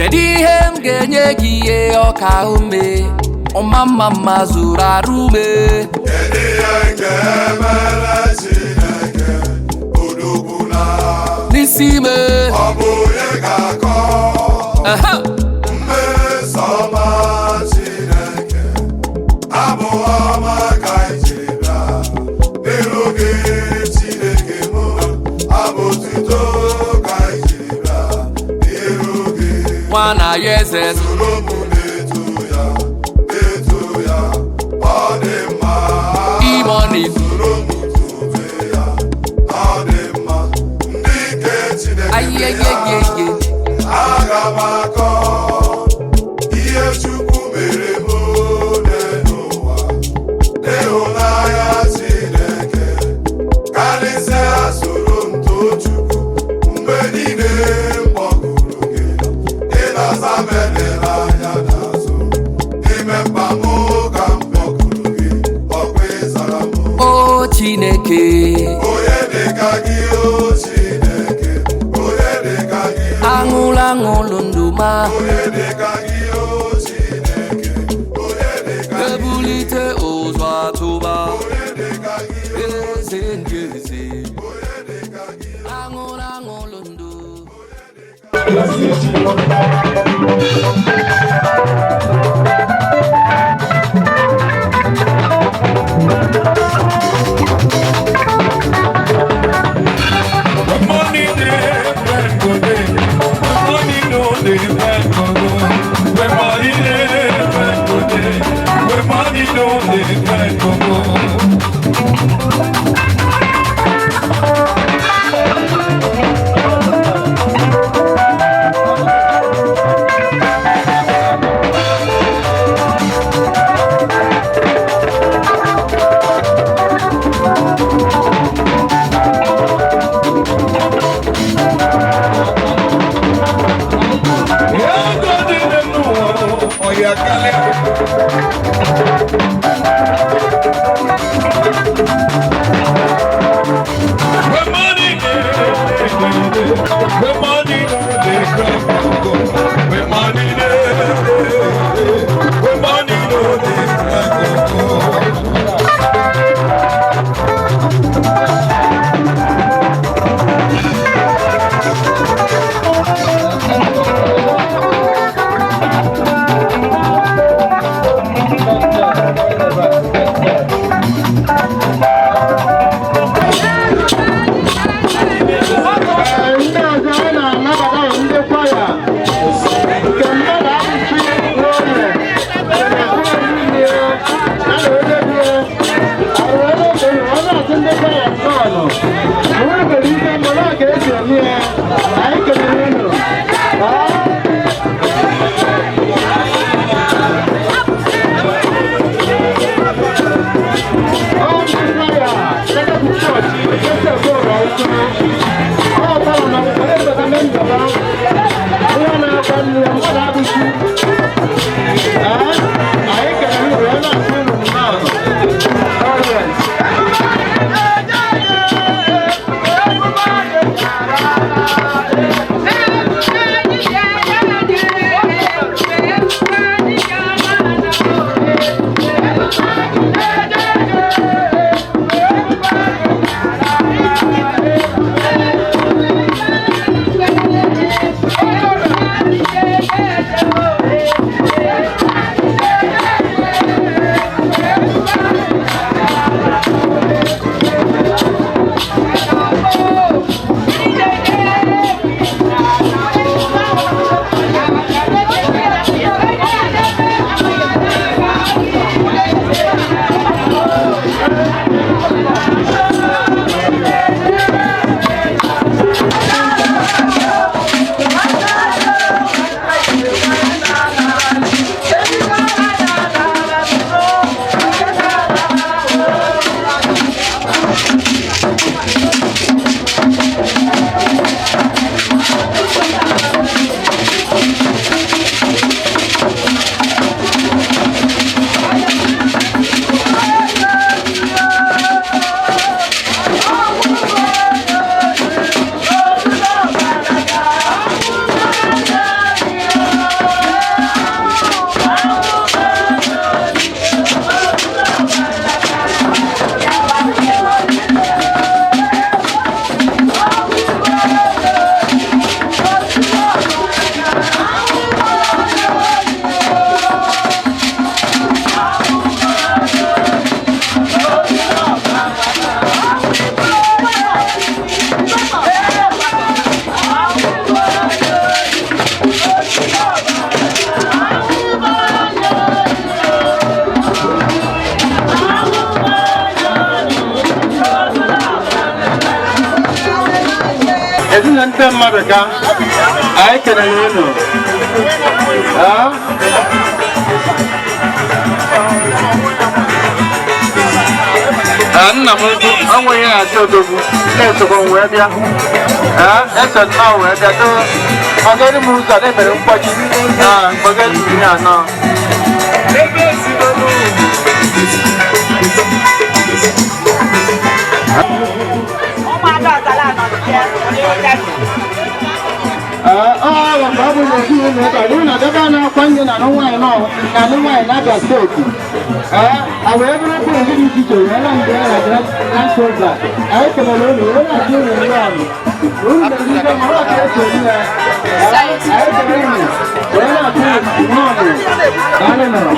Kedihem genye giye okaume Omama zurarume Nisime Wana yezes Imoni Ayeyeyeye Agamako Iye chukwu mere mone n'ụwa Ịhụnanya Chineke Kalịsị asoro nto chukwu Mgbe niile mkpọgụrụ gị Ị na-aza menere anya n'azụ Ime mkpa mụ ka mkpọgụrụ gị Ọkwa ịzara mụ O Chineke Onye dịka gị o Chineke Onye dịka gị Angula ngolunduma Ebulite ozwa tuba Ezenjezi Angula ngolundu Yeah. ndị mmadụ ka anyị kelere unu nna m ukwu enweghị achọ odogwu na-esokwa wee bịa eso nnọọ wee bịa too ọgịrị m ụzọ na-emere mkpọchi mgbageri iri anọ babu da shi ne da nuna daga na kwanye na nan waye no na nan waye na da state a waye bro ko ni ji to yana da yana da nan so da ai kuma lo ne yana ji ne ya mu mun da ni da mara ka ce ni ai da ni yana ji no ne na no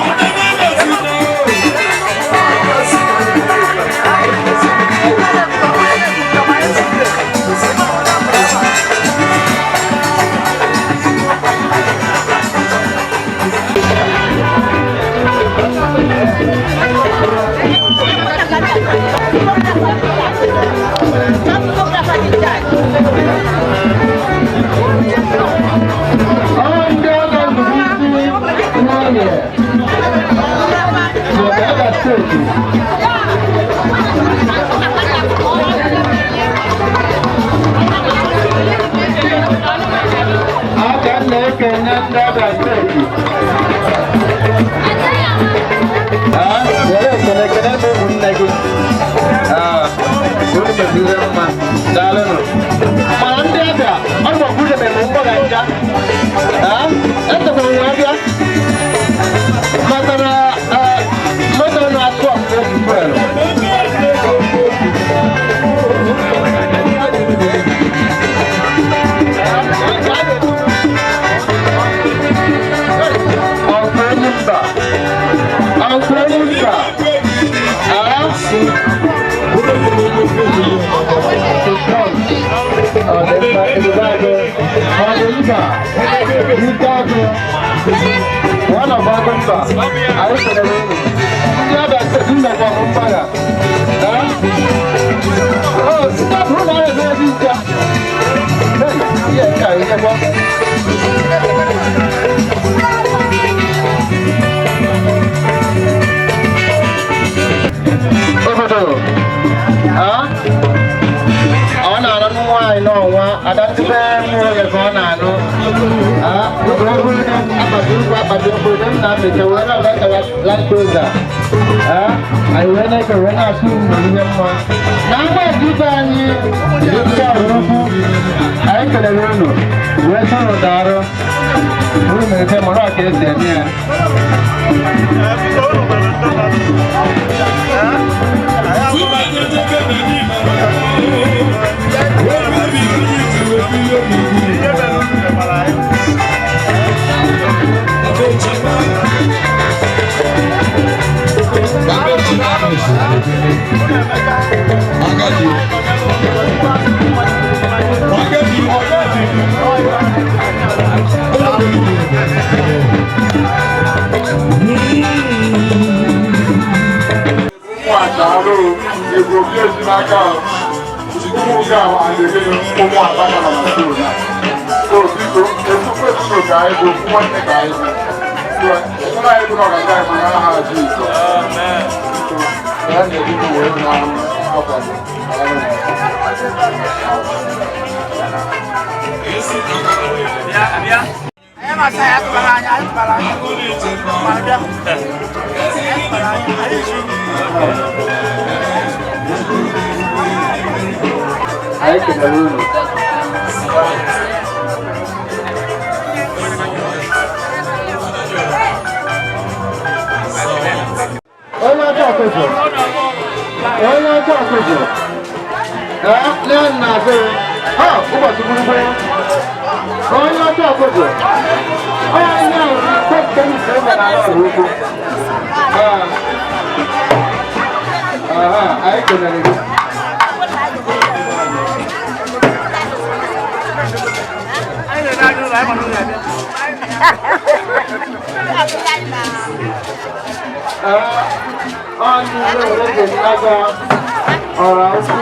Oraukwu,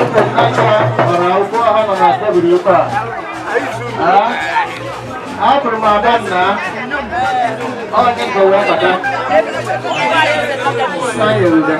Ezenaja, Oraukwu ọhụrụ na tebụl ebe a. Abụrụ m Adanna, ọ dị ka wee bata. Na Yoruba.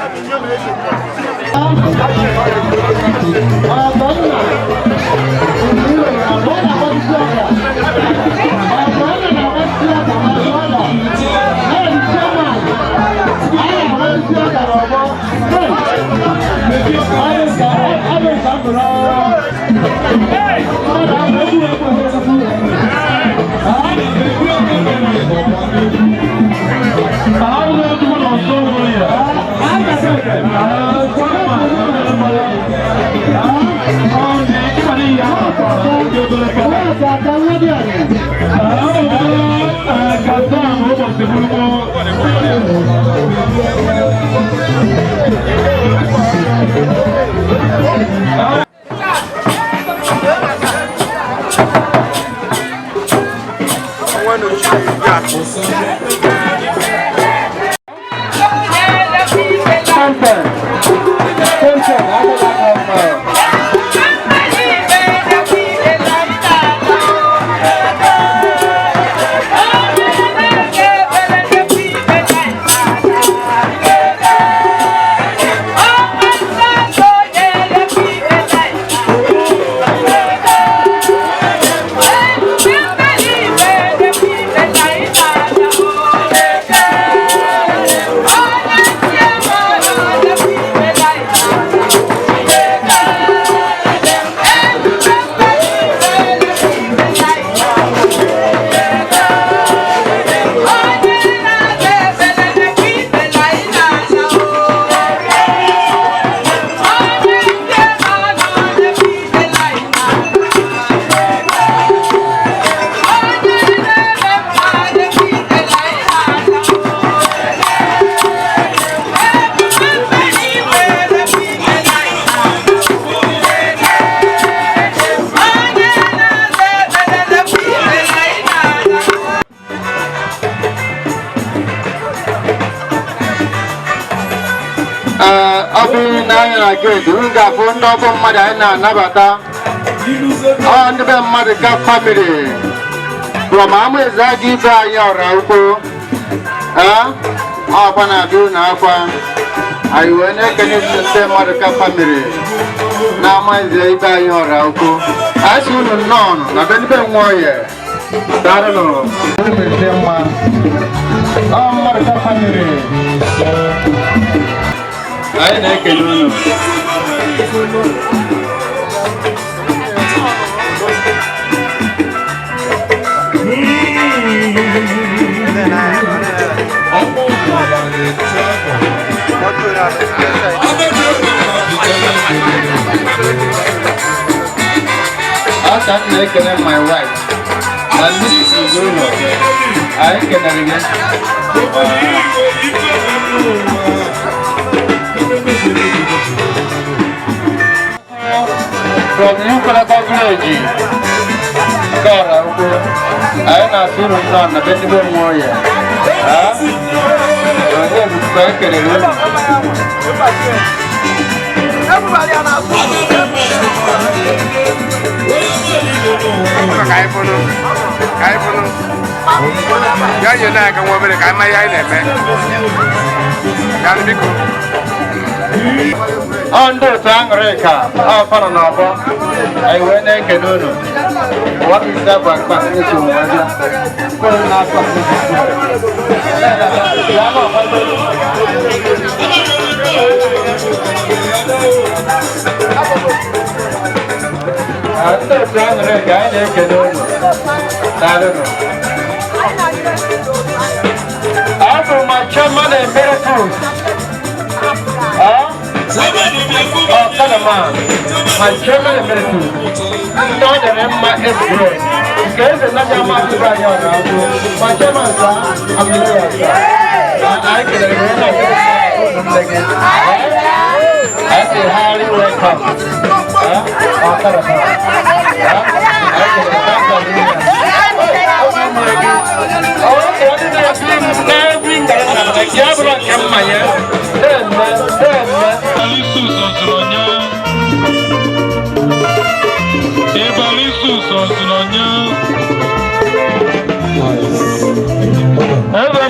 From Ezenaja ibe anyị Oraukwu ọkwa na-abịa na akwa anyị wee na-ekene ndị mmadụ ka family na ibe anyị Oraukwu asị unu nnọọ na be Nwoye darụnụ ndị mma mmadụ ka family anyị na-ekele unu I can my wife. And this is Ezinne. I can again. From Oraukwu village. Oraukwu. I am not sure on the Benjamin Nwoye. Everybody on our ya nye na aga nwobere ka ama ya na-eme ya biko ndị otu aṅụrị ka afọ na abụọ anyị wee na-ekene unu wapụta bụ akpa eji ụmụaja kwere na-akpa ndị otu aṅụrị ka anyị na-ekene unu daalụnụ. After my chairman and miracles. My chairman and miracles. Don't remember it's great. Because the Najama to buy your house. My chairman, I'm the I can remember I say highly welcome. Oh,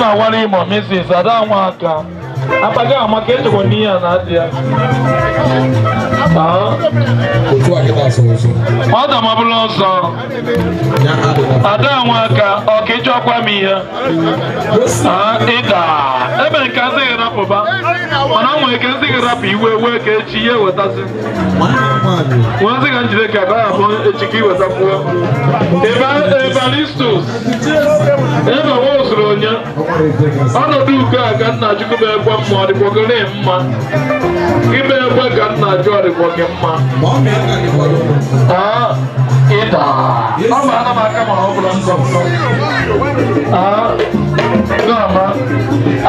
na-awara imo Mrs. Ada Nwaka apaga maka echekwa n'ihe a na-adị ya ọ da mabụla ọzọ Ada Nwaka ọka ịchọkwa m ihe ịda ebe nke nzighị rapụba mana nwere ike nzighị rapụ iwe wee ka echi ihe wetazi nwa nziga njide ka agaghị abụ echi ka iwetakwuo Evaristus ebe nwa ozuru onye ọnọdụ ugo a ka nna Chukwu bụ ekwe mma ọ dịkwa gị mma ime ekwe ka nna jụ ọ dịkwa gị mma ịda ọ bụ ana m aka ma ọ bụla nsọ ama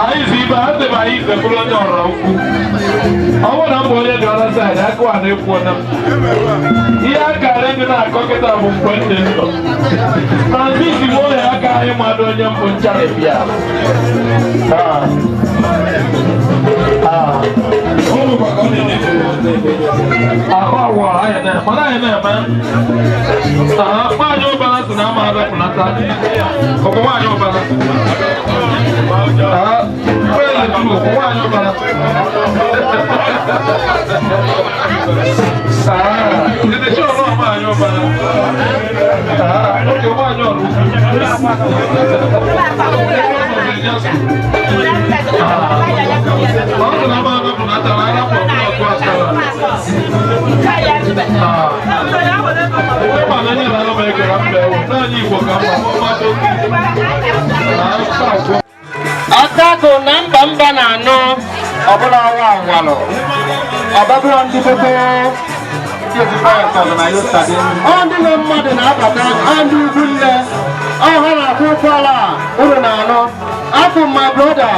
anyị zi ibe ha debe anyị ise bụrụ onye Oraukwu ọ bụrụ na mbụ onye dị ọrụ saịdị akụwa na-ekwu na ihe akara ndị na-akọ kịta bụ mgbe ndị nsọ na ndị isi m onye aka anyị mmadụ onye mbụ ncharịbịa ahụ awụ anyị na-eme nwaanyị ụbara si na ama adapụnata ọkụ nwaanyị ụbara nwaanyị ụbara ndị ọrụ nwaanyị ụbara oge nwaanyị ọrụ Akako na mba na-anụ ọbụla ọnwa anwalụ ọbabụrụ ndị bebe ndị nwe mmadụ na-abata ndị ugwu nne ọha na-akwụ ụkwụala uru na-anụ afọ my brother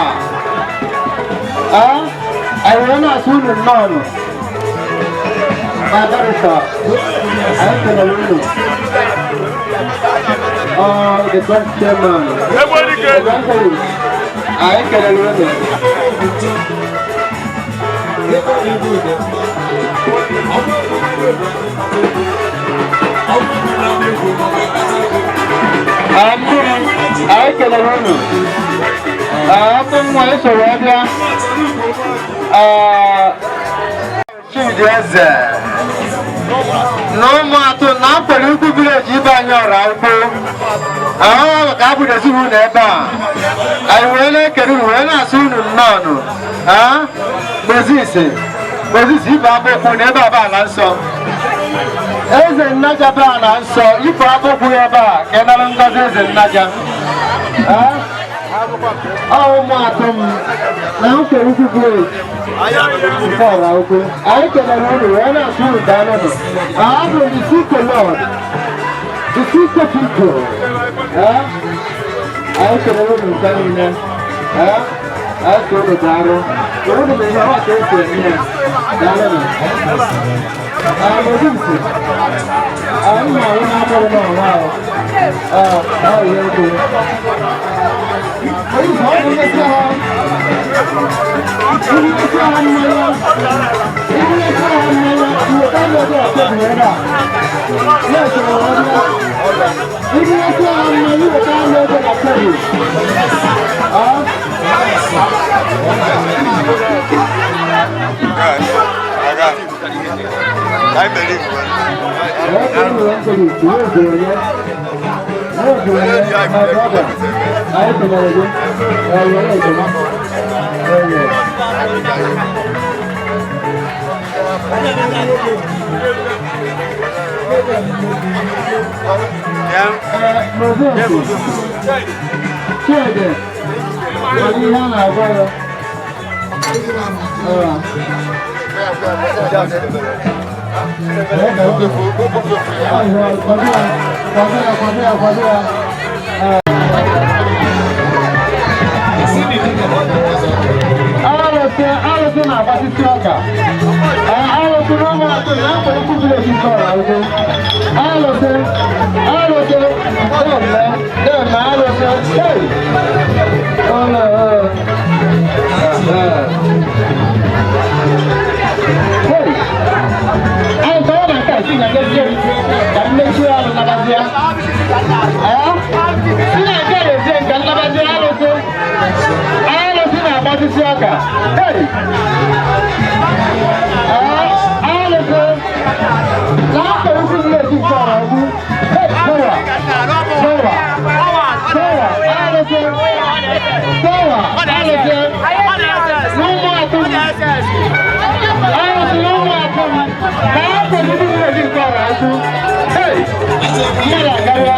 anyị wee na-asụ unu nnọọ my barrister anyị kelere unu the grand chairman anyị kelere unu anyị kelere unu ọkụ nwa esoro ọbịa Chidi Eze na ụmụ atụ na mkpere ukwu vileji ibe anyị Oraukwu ahụhụ maka abụdezi unu ebe a anyị wee na-ekere unu wee na-asụ unu nnọọ Mozis ibe abụkwụ na ebe aba ala nsọ Ezenaja be ala nsọ ife abụkwụ ya ebe a ka ị nara ngozi Ezenaja ụmụ atụ m na mkpere ukwu vileji nke Oraukwu anyị kelere unu wee na-asụ unu daalụnụ abụ the sister Lord the sister people anyị kelere unu nke niile anyị ka unu daalụ unu bụ ihe ọwa ka esi eme ya daalụnụ Mozisi anyị na-ahụ na-akpọrọ n'ọnwa ahụ ihe ego Mozisi ọ bụ mmesi ahụ I believe Alụsị na-agbasisi ọka alụsị n'ụmụ atụ na mkpa ukwu vileji nke Oraukwu alụsị deme alụsị anyị tọrọ na nke a si na-ezie ka mmechi alụ nabazia si na nke a ezie ka nnabazia alụsị Aka. Hey! Aloko. Last of the village is Oraukwu. Hey, Noah. Noah. Noah. Aloko. Noah. Aloko. No more atomi. Aloko, no more atomi. Last of the village is Oraukwu. Hey! Mara Gawa.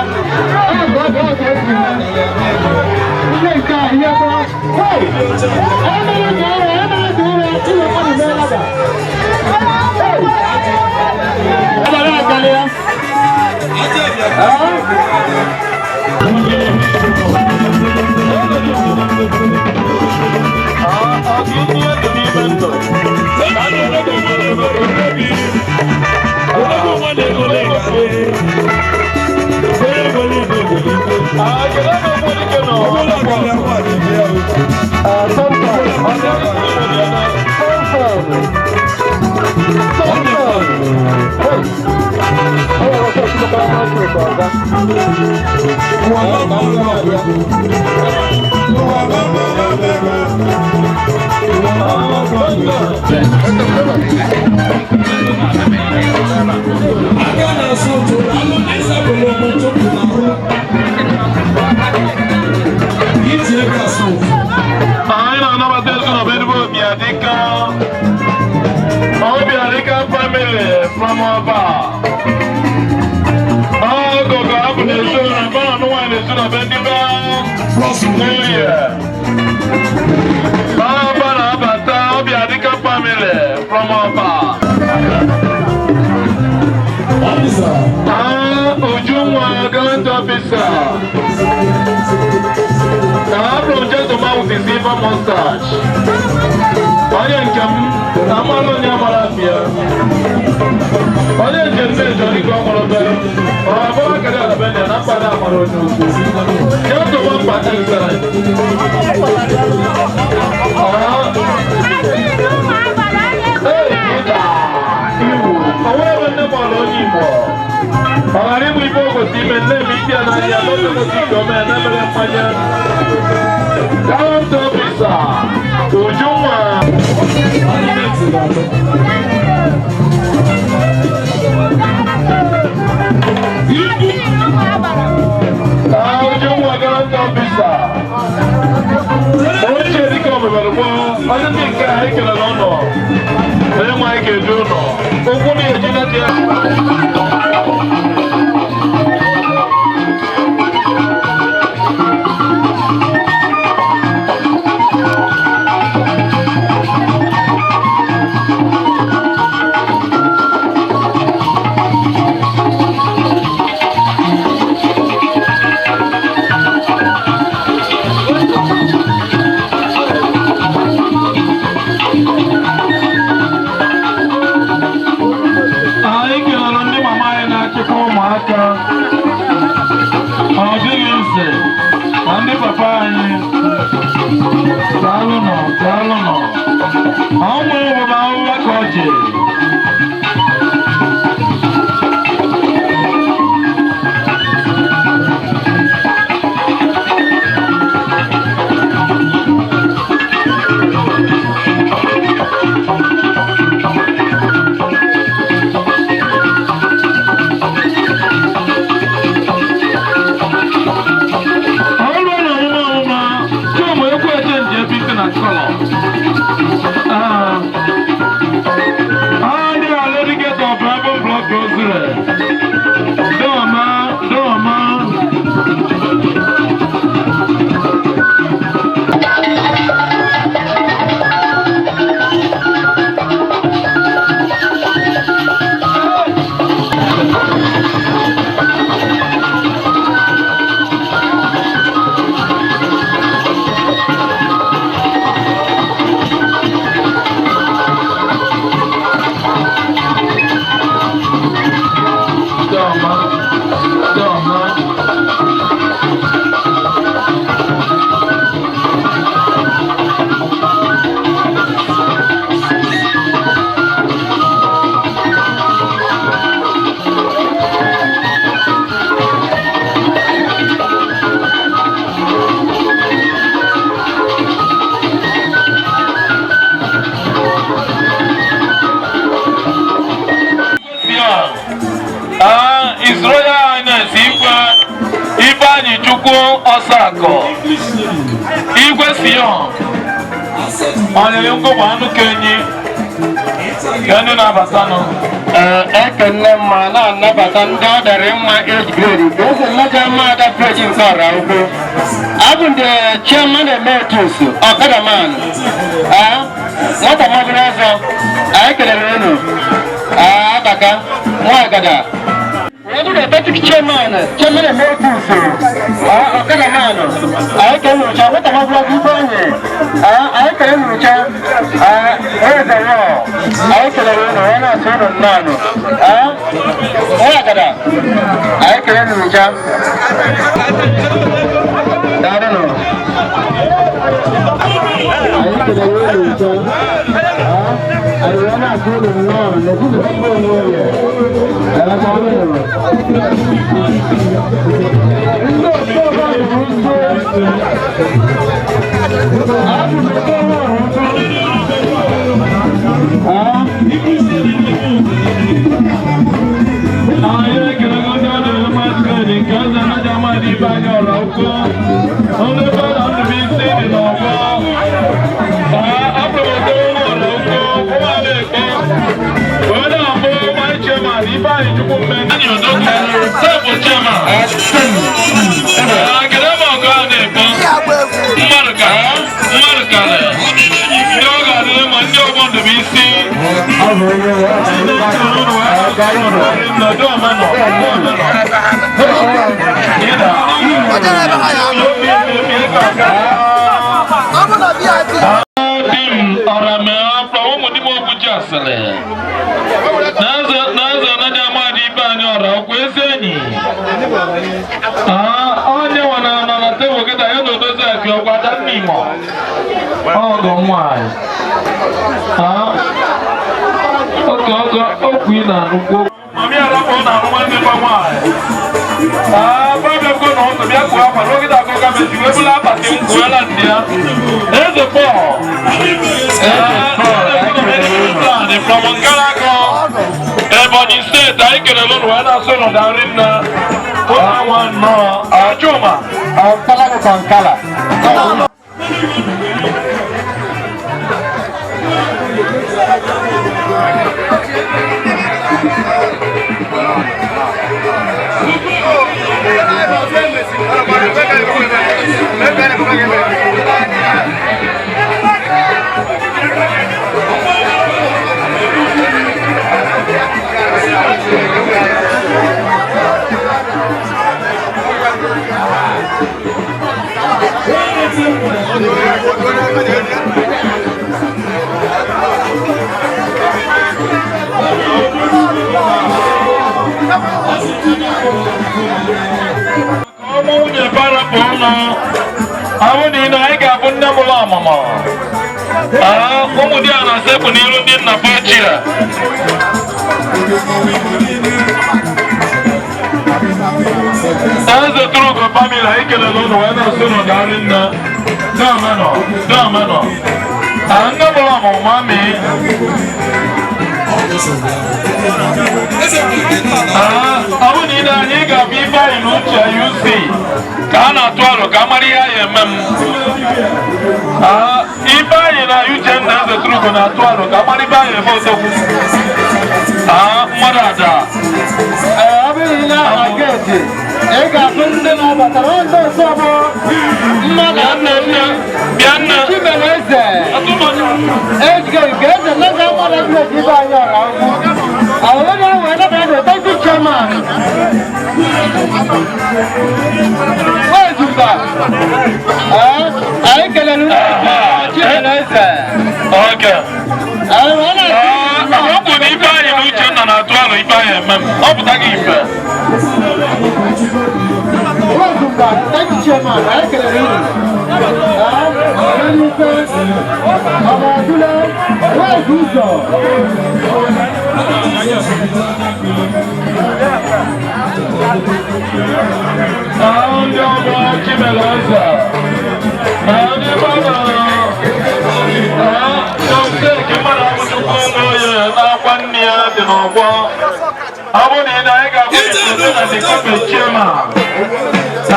Osako, Igwe Sion, Onyenko Wanu Kenyi, Kenny Nabatano, Ekenema na Nabatan daughter my age grade. There's a major mother preaching Oraukwu. I'm the chairman emeritus of Kadaman. What a mother, I can Abaka, Mwagada. What do the chairman emeritus of Kadaman? I can reach out what a mother I can reach out. Where's the law? I can I can reach out. I don't know. I can reach out. I will not go to the lawn. This is a people Nwoye.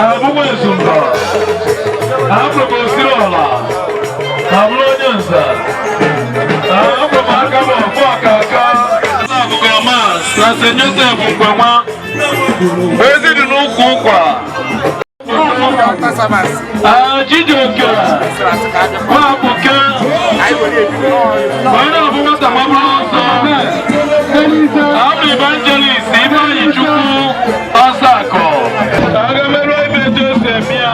abụghị ezumba abụrụ m osiri ọla abụrụ onye nza abụrụ m aka m ọfụ aka na-abụghị mas na St. Joseph Nkwenwa ezi dị n'ụkwụ ụkwa Chijioke Nwapụke onye ọbụ nwata gbaburu ọsọ abụ evangelist Ifeanyi Chukwu Ọsakọ aga merụ ebe etu esi eme ya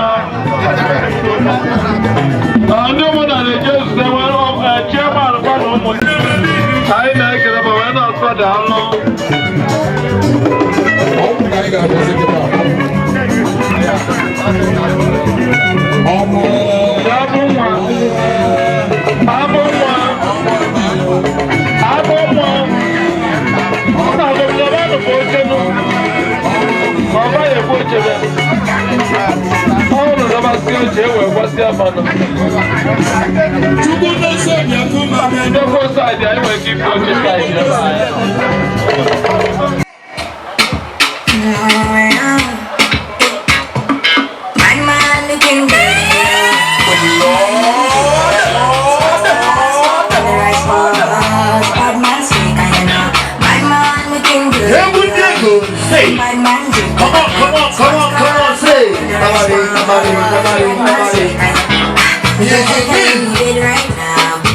ndị obodo na-eje ezute nwere chairman gwa na ụmụ anyị na-ekele ma wee na-atụ daalụ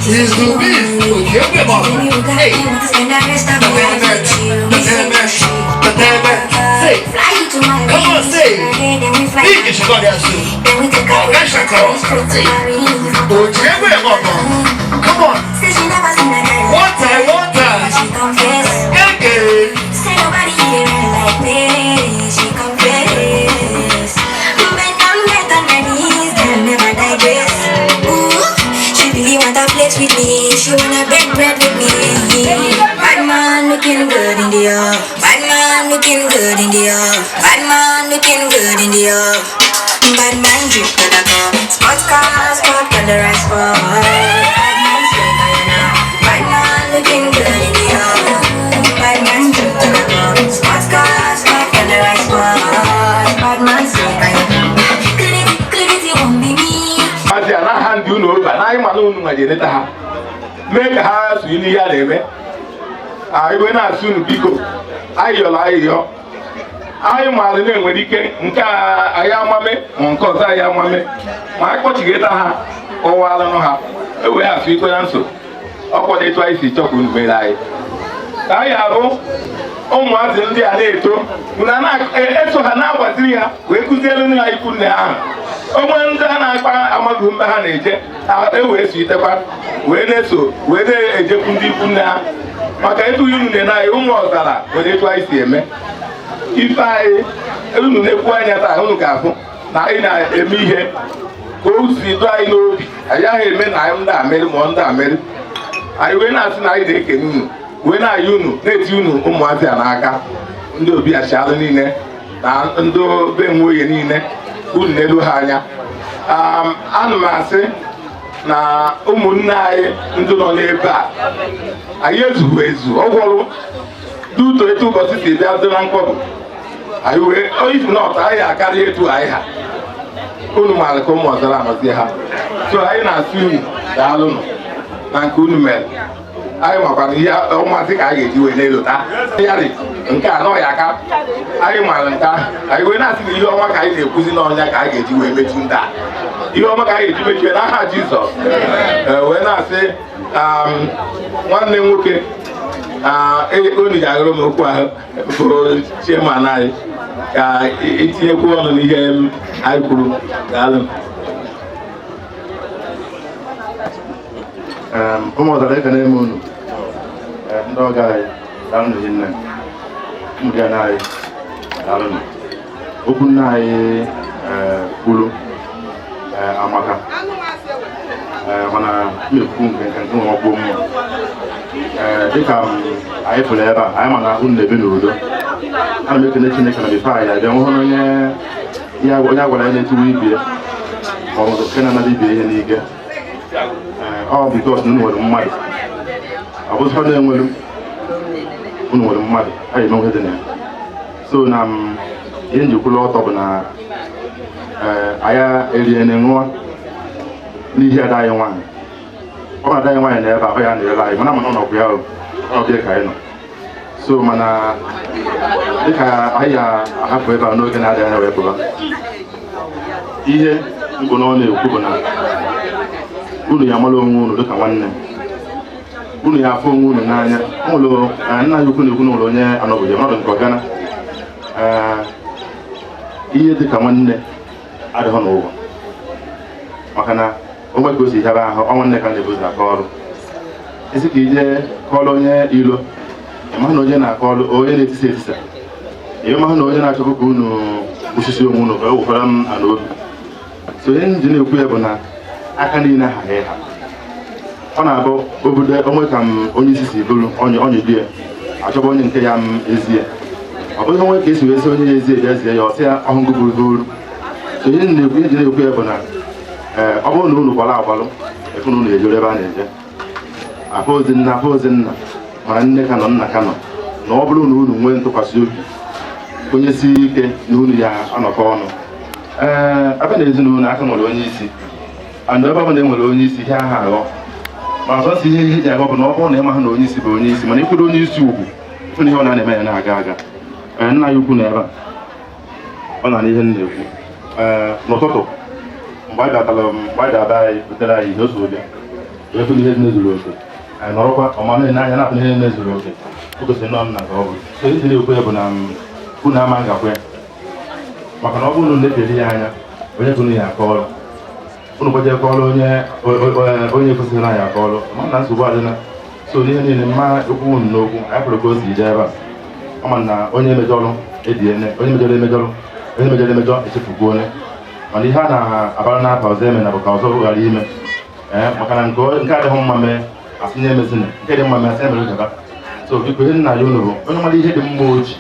He's the beast. Hey, come on, say. Big is going to see. Oh, that's a call. Oh, come on. One time. Okay. Say nobody here like me. She confess. But I'm better than these. They'll never digress. She really want to flex with me. She wanna bread with me. Bad man looking good in the air. Bad man looking good in the air. Bad man looking good in the air. Bad man drip to the cup. Sports cars, Condolence for. Bad man straight on you now. Bad man looking good in the air. Bad man drip to the cup. Sports cars, Condolence for. Bad man straight on you now. Good if you won't be me. Mazi ana hand you know, but I man unu ngajeleta ha. Make ha su ini ya leme. Iwe na asunu biko. Ayo. Ayo mali ne nwere ike nke aya amame, nke ọzọ aya amame. Ma akpọchigeta ha, ọwala no ha. Ewe asu ikwe na nso. Ọkwọ detu anyị si chọpụ nubere anyị. Anyị abụ ụmụazị ndị a na-eto. Una na-eso ha na-agbaziri ha wee kụziere ha ikwu nne ahụ. Onwe ndị a na-akpa amaghị mgbe ha na-eje ewee so itekwa wee na-eso wee na-ejekwu ndị ikwu nne ha maka etu unu na-anyị ụmụ ọzara were etu anyị si eme ife anyị unu na-ekwu anya taa unu ga-afụ na anyị na-eme ihe ka o si dụ anyị n'obi anyị agaghị eme na anyị ndị ameri ma ndị ameri anyị wee na-asị na anyị na-ekene unu wee na-ayị unu na-eti unu ụmụazị a n'aka ndị obi achalụ niile na ndị be Nwoye niile unu n'elu ha anya ana m asị na ụmụnne anyị ndị nọ n'ebe a anyị ezughị ezu ọgwọrụ duto etu ụbọchị si bịa dị na mkpọbụ anyị wee ifu na ọta anyị akarịa etu anyị ha unu maara ka ụmụ ọzara anọzie ha so anyị na-asị unu daalụnụ na nke unu mere anyị makwana ihe ọnwazị ka anyị ga-eji wee na-elota yarị nke a nọ ya aka anyị maara nke anyị wee na-asị na ihe ọma ka anyị na-ekwuzi n'ọnya ka anyị ga-eji wee mechu ndị a ihe ọma ka anyị ga-eji mechie n'aha Jizọs wee na-asị nwanne m nwoke unu ga-agụrụ m okwu ahụ bụ chairman anyị ka itinyekwu ọnụ n'ihe anyị kwuru daalụ ụmụ ọzara ekene eme unu ndị ọga anyị daalụ nne ndị ana anyị daalụ okwu nne anyị kwuru amaka mana mmekwu nke nwe ọgbụ mmụọ dịka anyị pụrụ ebe a anyị ma na unu na-ebe n'udo ana m ekene Chineke na bife anyị abịa nwụhụrụ onye agwara ya na-etiwe ibie ma ọ bụ nke na-anara ibie ihe n'ike ọ bikos na unu nwere mmadụ ọ bụzịkwa na enwere unu nwere mmadụ a ga-eme ihe dị na ya so na ihe njikwula ọtọ bụ na aya eriene nwa n'ihi ada anyị nwaanyị ọ na-ada anyị nwaanyị na ebe ahụ ya na-ele anyị mana mana ọnọkwu ya ọbịa ka anyị nọ so mana dịka anyị ahapụ ebe a n'oge na-adịghị anya wee pụba ihe mkpụ na ọ na-ekwu bụ na unu ya amala onwe unu dịka nwanne unu ya afọ onwe unu n'anya ụlọ nna ya ukwu na-ekwu n'ụlọ onye anọbụghị mmadụ nke ọgana ihe dịka nwanne adịghị n'ụwa maka na onwe ka o si hebe ahụ nwanne ka na-ebuzi aka ọrụ isi ka ije kọọrọ onye ilo ịmahụ na onye na-akọọrụ onye na-etisa etisa ịmahụ na onye na-achọbụ ka unu osisi onwe unu ka o wekwara m ana obi so ihe nji na-ekwu ya bụ na aka niile aghaghị ha ọ na-abụ obodo onwe ka m onye isi si bụrụ onye di ya achọba onye nke ya m ezie ọ bụghị onwe ka esi wee sị onye ya ezi eji ezie ya ọ sị ya ọhụ ngụbụrụ so ihe ji na-ekwu ya bụ na ọ bụrụ na unu gbara agbalụ efu na unu ejere ebe a na-eje afọ ozi nna ma nne ka nọ nna ka nọ na ọ bụrụ na unu nwee ntụkwasị obi onye si ike na unu ya anọkọ ọnụ abịa na ezinụlọ aka nwere onye isi and ebe ọ bụla enwere onye isi ihe aha aghọ ma sọsọ ihe ji aghọ bụ na ọ bụrụ na ịma ha na onye isi bụ onye isi mana ịkwụrụ onye isi ugwu fụ na ihe ọ na-eme ya na-aga aga nna ya ukwu na ebe ọ na ihe m na-ekwu n'ụtụtụ mgbe anyị ga-aba anyị butere anyị ihe ozu bịa wee fụ na ihe mezuru oke anyị nọrọkwa ọma na-anya na-apụ na ihe mezuru oke o kwesịrị nọ nna ka ọ bụ so ihe na-ekwu ya bụ na unu ama ngakwa ya maka na ọ bụrụ na unu na-ekeri ya anya onye ka unu ya aka ọrụ unu gbaje kọọrọ onye kwesịrị na ya aka ọrụ ma na nsogbu adịna so n'ihe niile mma okwu unu n'okwu anyị pụrụ ka o si jee ebe a ọ ma na onye mejọrọ ediene onye mejọrọ emejọ echefugo onye mana ihe a na-abara n'aka ọzọ eme na bụ ka ọzọ ghara ime maka na nke adịghị mma mee asị nye emezina nke dị mma mee asị emere gaba so biko ihe nna ya unu bụ onye mara ihe dị mma oji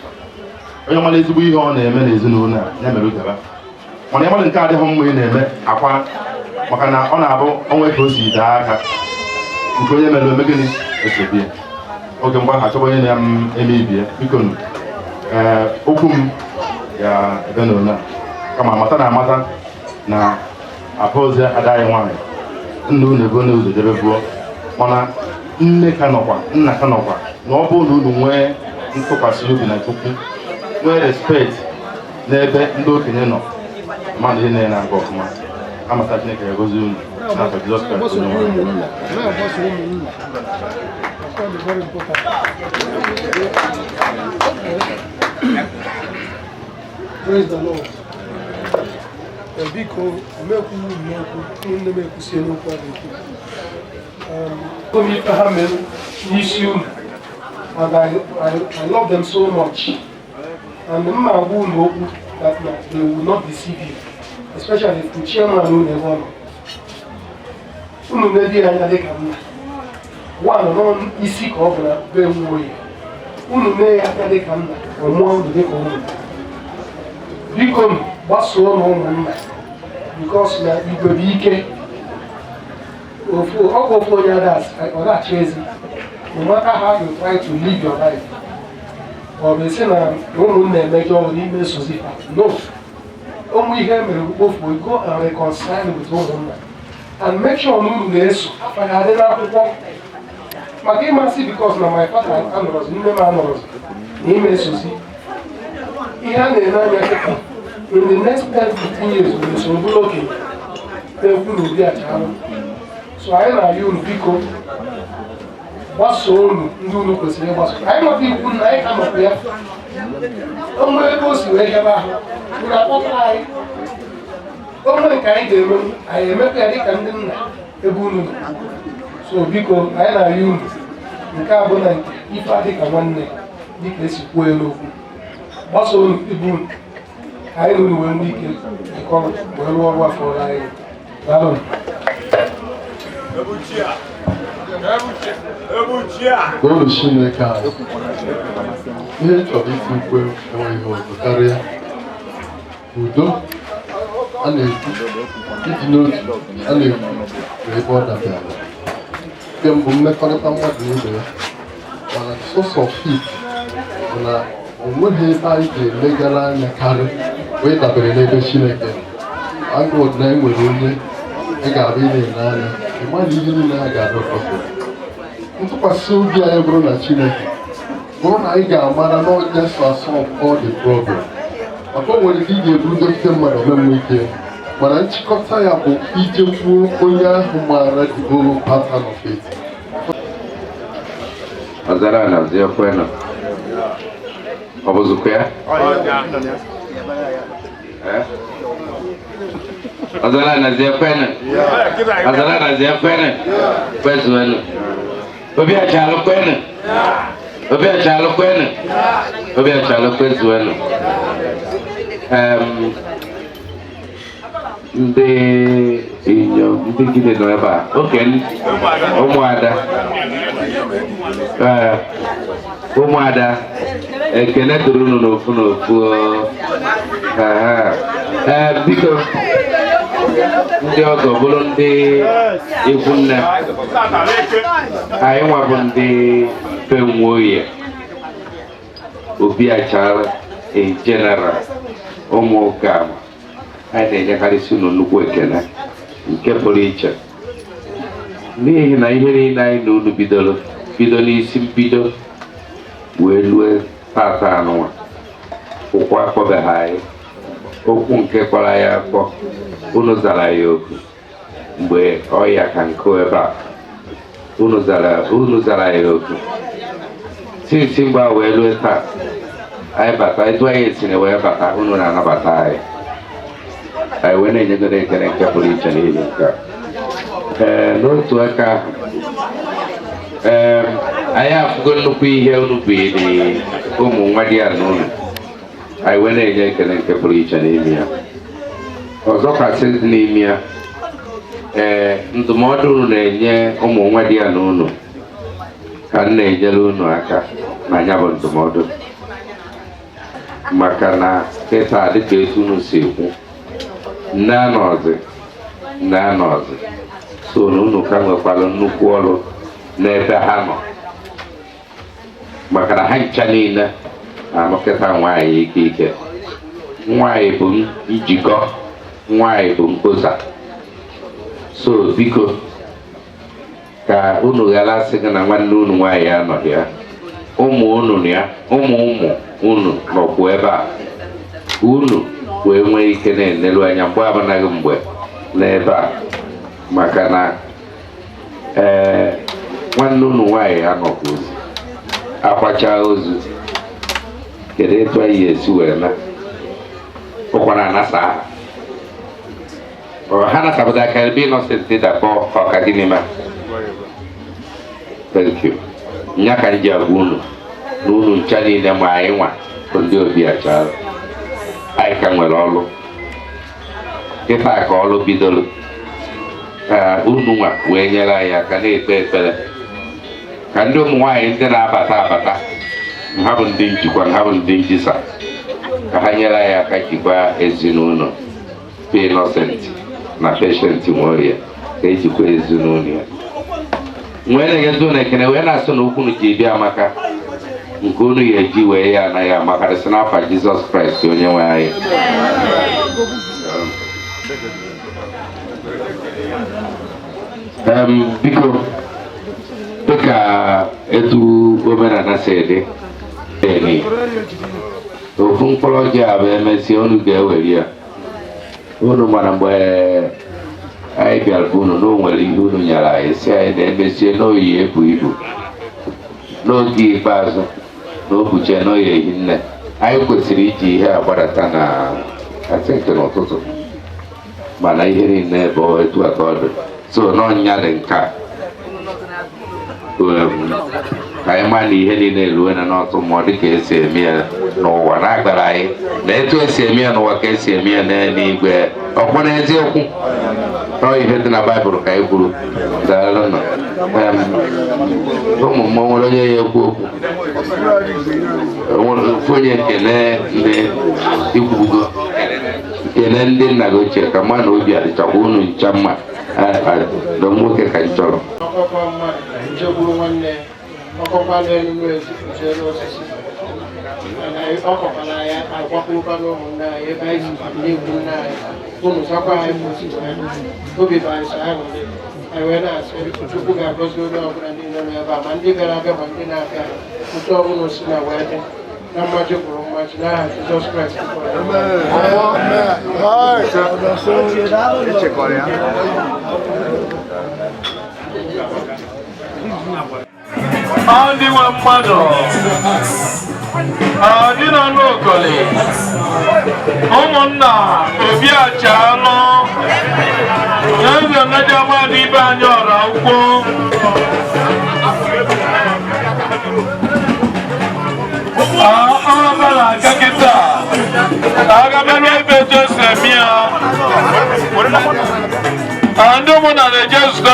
onye mara ezigbo ihe ọ na-eme n'ezinụlọ a ya mere gaba mana ịmara nke adịghị mma ị na-eme akwa maka na ọ na-abụ onwe ka o si daa aka nke onye mere ome gịnị esebie oge mgbe ha chọba onye na-eme ibie biko okwu m ya ebe na ole kama amata na abụzi ada anyị nwaanyị nna unu ego na ụzọ debe buo mana nne ka nọkwa nna ka nọkwa na ọ bụrụ na unu nwee ntụkwasị obi na Chukwu nwee respekt n'ebe ndị okenye nọ mmadụ ihe na-ene aga ọfụma amata Chineke ga-egozi unu n'afọ Jizọs Kraịst onye nwe Praise the Lord. Biko, mmekwu n'okwu ndị na-ekwusi n'okwu a na-ekwu. Ha mere n'isi unu, and I love them so much. And mma agwa unu okwu that they will not deceive you, especially if the chairman unu ebe ọnụ. Unu na-edi anya dịka nna. One nọ isi ka ọ bụ na be Nwoye. Unu na-eyi anya dịka nna, ọmụọ unu dịka unu. Biko gbasoo na ụmụnna because na igwe bụ ike ofu onye ọ na-achị ezi no matter how you try to live your life ọ bụ esi na ụmụnna emejọ n'ime sozi ha no ụmụ ihe mere mkpofu go and reconcile with ụmụnna and make sure na unu na-eso afa ha dị n'akwụkwọ maka ịmasị because na my father anọrọzi nne m anọrọzi na ime sozi ihe a na-ene anya kịta in the next 10-15 years we so bụrụ okenye na-ekwu na ụdị achalụ so anyị na-arịọ unu biko gbasoo unu ndị unu kwesịrị ịgbaso anyị nọta ikwu na anyị ka nọkwa ya onwe ebe o si wee gaba ahụ unu akpọta anyị onwe nke anyị ga-eme anyị emekwa ya dịka ndị nna ebe unu nọ so biko anyị na-arịọ unu nke a bụ na nke ife adịka nwanne dịka esi kwuo ya n'okwu gbasoo unu ibu unu anyị na unu wee ndị ike ịkọrọ wee rụọ ọrụ afọ ọrụ anyị daalụ Olu Chineke anyị ihe chọrọ isi ukwe enweghị ọzọ karịa udo a na-ekwu iji n'otu a na-ekwu ebe ọ dabịara nke mbụ mmekọrịta mmadụ na ibe ya mana source of it bụ na o nweghị ebe anyị ga-elegara anya karị wee dabere n'ebe Chineke agụụ na enwere onye ị ga-abịa na-ele anya ịmadụ ihe niile ha ga-adọkọ. Ntụkwasị obi anyị bụrụ na Chineke bụrụ na anyị ga-amara na onye sasọ all the problem. Maka o nwere ike ị ga-eburu dọkịta mmadụ menwe ike, mana nchịkọta ya bụ ije kwuo onye ahụ maara the whole pattern of it. Ọzara na Ziakwena ọ bụzụkwa ya? Ọzara na Ziakwena Ọzara na Ziakwena kwezuenu obi achalụ kwenu obi achalụ kwenu obi achalụ kwezuenu. Ndị inyom ndị gide nọ ebe a oke ụmụada ụmụada ekele tụrụ unu n'ofu n'ofu. Biko ndị ọzọ bụrụ ndị ikwu nne anyị nwa bụ ndị be Nwoye obi achara in general ụmụ ụka anyị na-enyekarịsị unu nnukwu ekele nke pụrụ iche n'ihi na ihe niile anyị na unu bido n'isi mbido wee lue tata anụnwa ụkwụ akpọbeghị anyị okwu nke kpọrọ ya akpọ unu zara ya oku mgbe ọya ka nkụ ebe a unu zara ya oku sinsi mgbe a wee lue taa anyị bata etu anyị esiri wee bata unu na-anabata anyị wee na-enyegoro ekele nke pụrụ iche n'ihi nke a. N'otu aka ahụ anyị afụgo nnukwu ihe unu biri ụmụ nwa dị ya n'ụlọ anyị wee na-enye ekele nke pụrụ iche n'ime ya. Ọzọ kasị n'ime ya ndụmọdụ unu na-enye ụmụ nwa dị ya n'ụlọ ka m na-enyere unu aka na ya bụ ndụmọdụ maka na kịta dịka etu unu si ekwu nne anọzi so na unu ka nwekwara nnukwu ọrụ n'ebe ha nọ maka na ha ncha niile na-anọkịta nwaanyị ike. Nwaanyị bụ njikọ, nwaanyị bụ mkposa. So biko ka unu ghara sị gị na nwanne unu nwaanyị anọghị ya, ụmụ unu nọkwu ebe a unu wee nwee ike na-enelu anya mgbe abanaghị mgbe n'ebe a maka na nwanne unu nwaanyị anọkwu ozi akwacha ozu kedu etu anyị esi were na ụkwara anasa aha ha nasapụta aka ebe Innocent dapọ ọka gị n'ime. Thank you. Nya ka anyị ji agwa unu na unu ncha niile ma anyị nwa bụ ndị obi achara anyị ka nwere ọlụ kịta ka ọlụ bidoro unu nwa wee nyere anyị aka na-ekpe ekpere ka ndị ụmụ nwaanyị ndị na-abata ha bụ ndị njikwa ha bụ ndị njisa ka ha nyere anyị aka jikwa ezinụlọ be Innocent na Patient Nwoye ka ejikwa ezinụlọ ya. Nwee na-enye ndị unu ekene wee na-asụ na okwu unu ji bịa maka nke unu ya eji wee ya anaghị amakarịsị n'afa Jizọs Kraịst onye nwe anyị. Biko dịka etu omenala si dị ofu mkpụrụ ji abụ emesịa unu ga-ewere ya. Unu mana mgbe anyị bịara bụ unu na o nwere ihe unu nyere anyị si anyị na-emesie n'oyi ebu ibu n'oge ikpeazụ na obuche n'oyi ehi nne anyị kwesịrị iji ihe agbadata na atịnkị n'ụtụtụ mana ihe niile bụ etu aka ọ dị so n'ọnya dị nka ka anyị ma na ihe niile eruwe na n'ọtụ mmụọ dịka esi eme ya n'ụwa na-agbara anyị na etu esi eme ya n'ụwa ka esi eme ya n'eluigwe ọkpọ n'eziokwu ihe dị na Baịbụl ka anyị kwuru. Daalụ nọ ụmụ mmụọ nwere onye ya ekwu okwu ofu onye ekele ndị ikwugo ekele ndị nna gị ochie ka mma na obi adịchakwa unu ncha mma na nwoke ka anyị chọrọ. ọkọkwa n'elu osisi ọkọkwala ya agbakwụkwala ụmụnne anyị ebe anyị zụtara egwu nna anyị ụmụ zakwa anyị mụzi obi bụ anyị sọ aṅụrị anyị wee na-asị Chukwu ga-agọzi onye ọbụla niile nọ ebe a ma ndị bịara abịa ma ndị na-abịa otu ọbụla si na wee dị na mmaji kwuru mmaji n'aha Jizọs Kraịst ndị nwe mmadụ ndị nọ n'Okoli ụmụnna obi achalụ Ezenaja mmadụ ibe anyị Oraukwu ọbara aka kịta agabara ebe Josemia ndị ụmụnna na-eje zute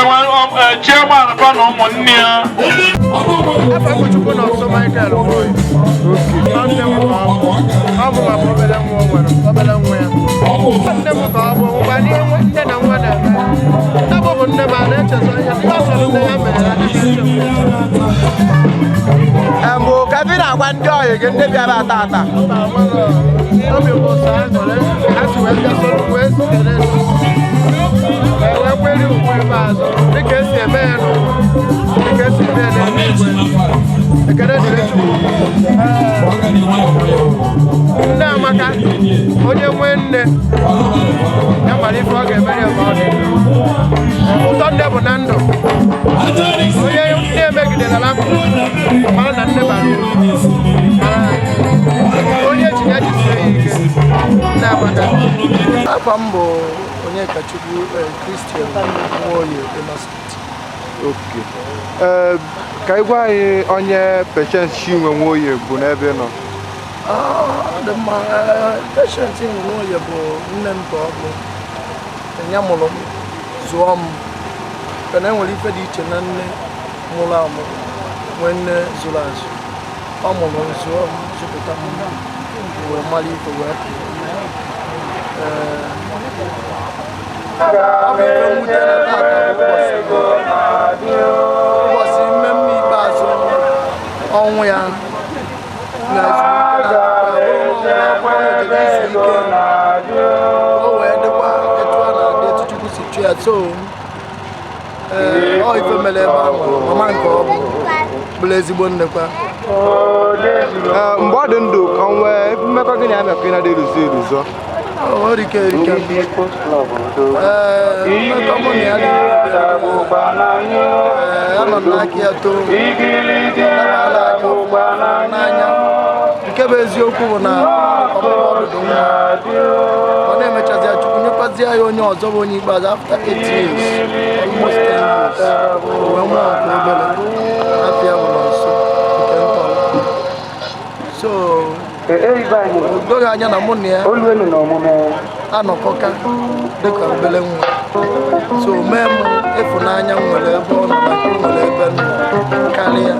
chairman fa na ụmụnne ya Kevin agwa ndị ọyị gị ndị bịara tata ekwere ugwu ebe azụ dịka esi eme ya dịka esi eme ya n'eluigwe ekele dịrị Chukwu nne Amaka onye nwee nne ya mara ife ọ ga-emere ya ma ọ dị ụtọ nne bụ na ndụ onye nne emegidela mara na nne bara uru onye ji ya jisie ya ike nne Amaka afọ m bụ onye Akachukwu Christian Nwoye Innocent. Okay. Ka ị gwa anyị onye Patient Chinwe Nwoye bụ n'ebe nọ. Dị mma, Patient Chinwe Nwoye bụ nne m ka ọ bụ ya mụrụ m zụọ m kana enwere ife dị iche na nne mụrụ amụ nwee nne zụrụ azụ ọ mụrụ m zụọ m zụpụta m wee mara ife wee mwute na tata ụbọchị mmemme ikpeazụ ọnwụ ya na o wee dịkwa etu a na-adị etu Chukwu si chụọ ya so ọ ife mere ebe ahụ mama nke ọ bụrụ ezigbo nnekwa Mgbe ọ dị ndụ ka o nwee mmekọ gị na ya mekọ ị na-adị eruzo eruzo Erike mmekọ mụ na ya anọ n'aka ya too n'anya nke bụ eziokwu bụ na ọdụdụ nwa ọ na-emechazi ya Chukwu nyekwazie ya onye ọzọ bụ onye ikpeazụ after 8 years almost 10 years wee nwa nke obere afọ ya bụ nso nke ntọrọ so doghị anya na mụ na ya anọkọka dịka obere nwa so mee m ịfụnanya m nwere ebe ọ nọ na nwere ebe m karịa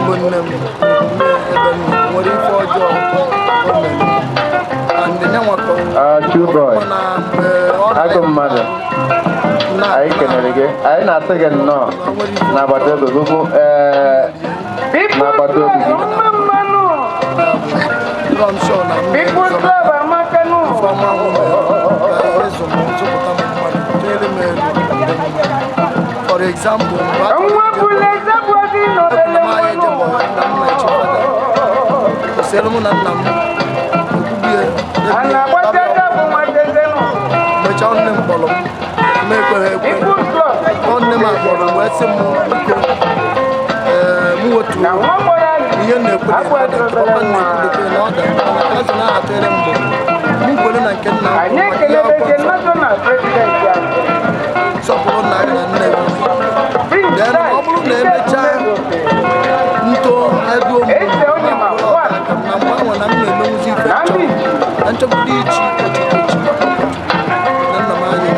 mbụ nne m ebe m nwere ife ọjọọ o mere ndị ya nwakọ mana mgbe ọ anyị kenere gị anyị na-asị gị nnọọ n'agbata obi gị n'agbata obi gị I'm sure na for example, sọpụrụ na nne then ọ bụrụ na emechaa nto ego na mgbanwe na mma emenwuzi ife na nchọpụta ichi na nna m anya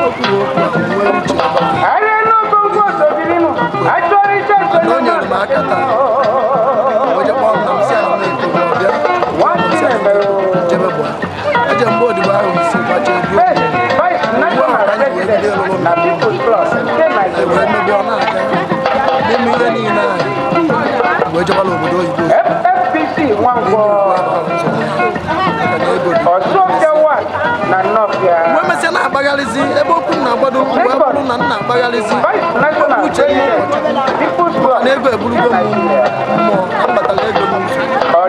o kwuru okwu ahụ nwee uche o nyere m aka taa oje kpọọ m na m si ana m etogo ọbịa jebe bụ eje mgbe odibo ahụ isi gba isi na-agbagharịzi ebe okwu na-agbado mgbe bụrụ na nna agbagharịzi uche na ego eburugo m mmụọ na mbatara ego n'ụzọ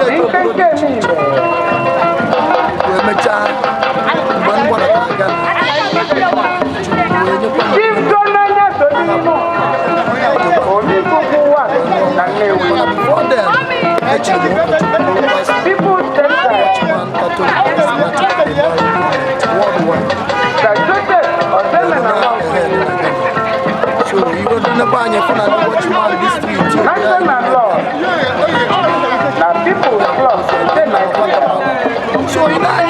ego obodo dị iche iche wee mechaa mgbe m gwaratara Ghana before then, so you don't know about your phone and what you want this street. So you know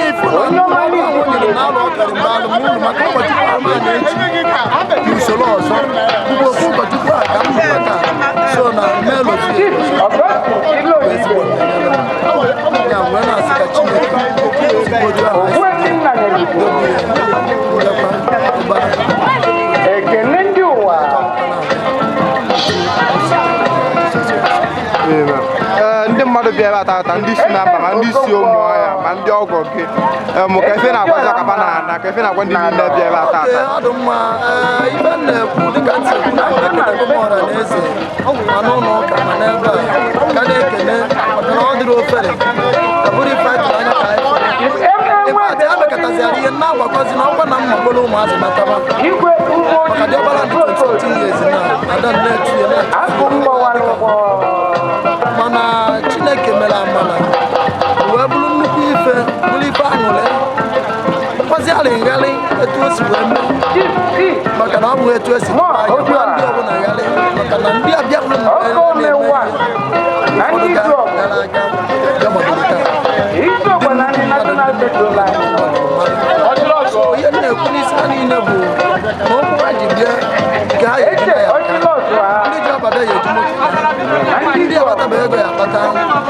if you so now melody ndị mmadụ bịara tata ndị si na mba ma ndị si ụmụahịa ma ndị ọgọ gị mụ ka efe na-agwazi akapa na ka efe na-agwa ndị niile bịara tata ọ dị mma ibe na-ekwu dịka ntị ekwu na ekele m ọra na eze ma n'ụlọ ụka ma n'ebe a ka na-ekele maka na ọ dịrị ofere ọ bụrụ ife anyị tụrụ anya ka anyị ịmadị ya mekọtaziara ihe na-agwakọzi na ọkwa na mmagolo ụmụazị mataba maka dị ọbara ndị 20 years na ada na-etu ya mana Chineke mere amala wee bụrụ nnukwu ife bụrụ ife aṅụrị mkpazi alịngalị etu o si wee mee maka na ọ bụ etu esi anya gwa ndị ọbụla ghalị maka na ndị abịa bụrụ na-eme ụfọdụ gara aga gagbagoro taa ihe na-ekwu n'isi ha niile bụ na okwu ha ji bịa nke ha ya ejina ya aka ndị ji abada ya eji moto ndị agbata ego ya akpata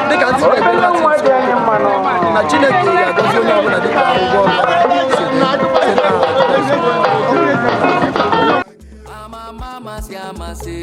dịka ntị na-ebere atị nso na Chineke ga-agọzi onye ọbụla dịka ụgwọ amasị